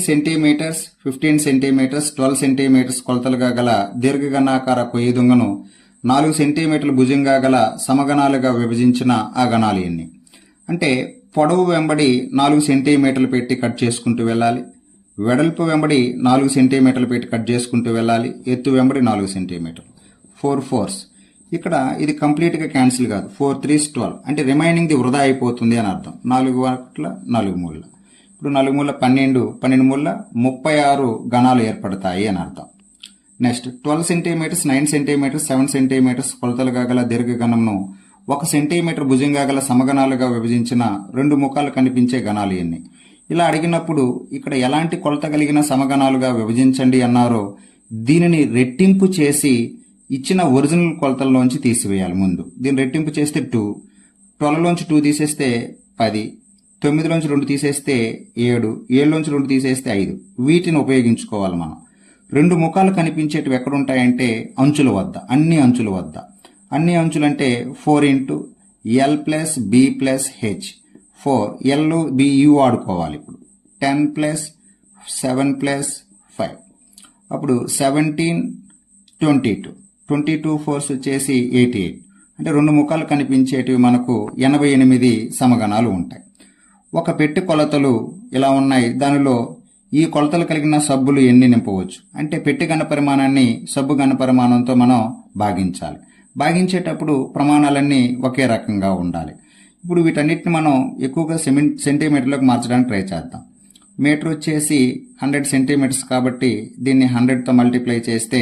Centimetres, 15 centimetres, 12 centimetres కొలతలుగా గల దీర్ఘగణాకార కొయ్య దుంగను 4 సెంటీమీటర్ల భుజంగా గల సమగణాలుగా విభజించిన ఆ గణాలు ఎన్ని? అంటే పొడవు వెంబడి 4 సెంటీమీటర్లు పెట్టి కట్ చేసుకుంటూ వెళ్ళాలి, వెడల్పు వెంబడి 4 సెంటీమీటర్లు పెట్టి కట్ చేసుకుంటూ వెళ్ళాలి, ఎత్తు వెంబడి 4 సెంటీమీటర్లు. 4 4s. ఇక్కడ ఇది కంప్లీట్గా క్యాన్సిల్ కాదు. 4 3s 12 అంటే రిమైనింగ్ది వృధా అయిపోతుంది అని అర్థం. 4 1 4 3. ఇప్పుడు 4 3 12, 12 3 36 గణాలు ఏర్పడతాయి అని అర్థం. నెక్స్ట్ 12 సెంటీమీటర్స్, 9 సెంటీమీటర్స్, 7 సెంటీమీటర్స్ కొలతలుగా గల దీర్ఘగణంను 1 సెంటీమీటర్ భుజంగా గల సమగణాలుగా విభజించిన 2 ముఖాలు కనిపించే గణాలు ఎన్ని? ఇలా అడిగినప్పుడు ఇక్కడ ఎలాంటి కొలత కలిగిన సమగణాలుగా విభజించండి అన్నారో దీనిని రెట్టింపు చేసి ఇచ్చిన ఒరిజినల్ కొలతల్లోంచి తీసివేయాలి. ముందు దీన్ని రెట్టింపు చేస్తే 2, 12లోంచి 2 తీసేస్తే 10, 9లోంచి 2 తీసేస్తే 7, 7లోంచి 2 తీసేస్తే 5. వీటిని ఉపయోగించుకోవాలి మనం. 2 ముఖాలు కనిపించేటివి ఎక్కడుంటాయంటే అంచుల వద్ద, అన్ని అంచుల వద్ద. అన్ని అంచులు అంటే 4 into L plus B plus H. 4 L B U ఆడుకోవాలి. ఇప్పుడు 10 ప్లస్ 7 ప్లస్ 5. అప్పుడు 17 22 4s వచ్చేసి 88. అంటే 2 ముఖాలు కనిపించేటివి మనకు 88 సమగణాలు ఉంటాయి. ఒక పెట్టె కొలతలు ఇలా ఉన్నాయి. దానిలో ఈ కొలతలు కలిగిన సబ్బులు ఎన్ని నింపవచ్చు? అంటే పెట్టె ఘన పరిమాణాన్ని సబ్బు ఘన పరిమాణంతో మనం భాగించాలి. భాగించేటప్పుడు ప్రమాణాలన్నీ ఒకే రకంగా ఉండాలి. ఇప్పుడు వీటన్నిటిని మనం ఎక్కువగా సెంటీమీటర్లకు మార్చడానికి ట్రై చేద్దాం. మీటర్ వచ్చేసి 100 సెంటీమీటర్స్ కాబట్టి దీన్ని 100తో మల్టిప్లై చేస్తే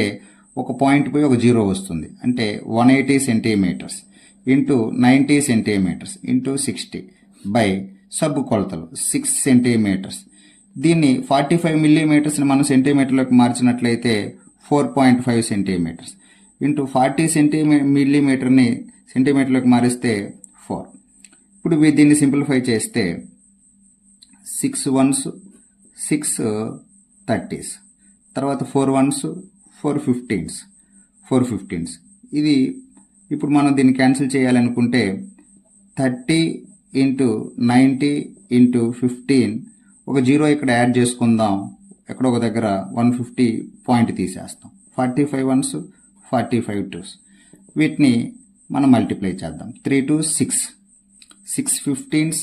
ఒక పాయింట్ పోయి ఒక 0 వస్తుంది. అంటే 180 centimetres into 90 centimetres into 60 by సబ్బు కొలతలు 6 సెంటీమీటర్స్. దీన్ని 45 మిల్లీమీటర్స్ని మనం సెంటీమీటర్లకు మార్చినట్లయితే 4.5 సెంటీమీటర్స్ ఇంటూ 40 మిల్లీమీటర్ని సెంటీమీటర్లకు మారిస్తే 4. ఇప్పుడు దీన్ని సింప్లిఫై చేస్తే 6 1s 6 30s, తర్వాత 4 1s 4 15s. ఇది ఇప్పుడు మనం దీన్ని క్యాన్సిల్ చేయాలనుకుంటే 30 ఇంటూ 90 ఇంటూ 15, ఒక 0 ఇక్కడ యాడ్ చేసుకుందాం. ఎక్కడ ఒక దగ్గర 150 పాయింట్ తీసేస్తాం. 45 1s 45 2s. వీటిని మనం మల్టిప్లై చేద్దాం. 3 2 6 15s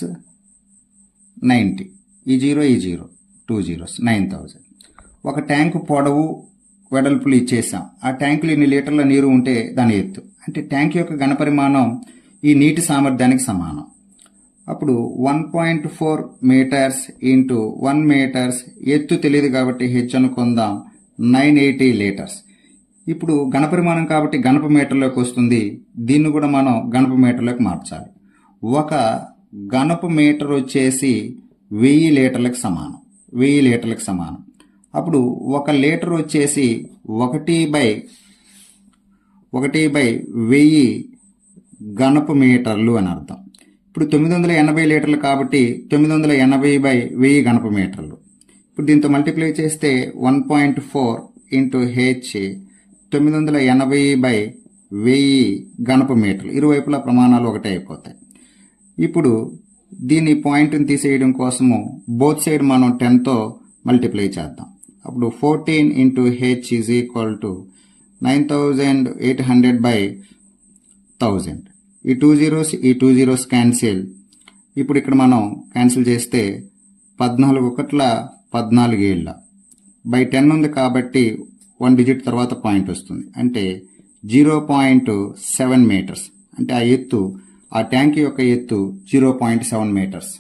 90. ఈ 0 2 zeros 9000. ఒక ట్యాంకు పొడవు వెడల్పులు ఇచ్చేసాం. ఆ ట్యాంకులో ఇన్ని లీటర్ల నీరు ఉంటే దాని ఎత్తు. అంటే ట్యాంక్ యొక్క ఘనపరిమాణం ఈ నీటి సామర్థ్యానికి సమానం. అప్పుడు 1.4 మీటర్స్ ఇంటూ 1 మీటర్స్, ఎత్తు తెలియదు కాబట్టి హెచ్ అనుకుందాం, 980 లీటర్స్. ఇప్పుడు ఘనపరిమాణం కాబట్టి గణప మీటర్లోకి వస్తుంది. దీన్ని కూడా మనం గణప మీటర్లోకి మార్చాలి. ఒక గణపు మీటర్ వచ్చేసి 1000 లీటర్లకు సమానం. 1000 లీటర్లకు సమానం. అప్పుడు 1 లీటర్ వచ్చేసి 1/1000 గణపు మీటర్లు అని అర్థం. ఇప్పుడు 980 లీటర్లు కాబట్టి 980/1000 గణపు మీటర్లు. ఇప్పుడు దీంతో మల్టిప్లై చేస్తే 1.4 ఇంటూ హెచ్ 980/1000 గణపు మీటర్లు. ఇరువైపులా ప్రమాణాలు ఒకటే అయిపోతాయి. ఇప్పుడు దీని పాయింట్ని తీసేయడం కోసము బోత్ సైడ్ మనం 10తో మల్టిప్లై చేద్దాం. అప్పుడు 14 into H is equal to 9800/1000. ఈ 2 zeros క్యాన్సిల్. ఇప్పుడు ఇక్కడ మనం క్యాన్సిల్ చేస్తే 14 1 14 బై 10 ఉంది కాబట్టి 1 డిజిట్ తర్వాత పాయింట్ వస్తుంది. అంటే 0.7 మీటర్స్. అంటే ఆ ఎత్తు, ఆ ట్యాంక్ యొక్క ఎత్తు 0.7 మీటర్స్.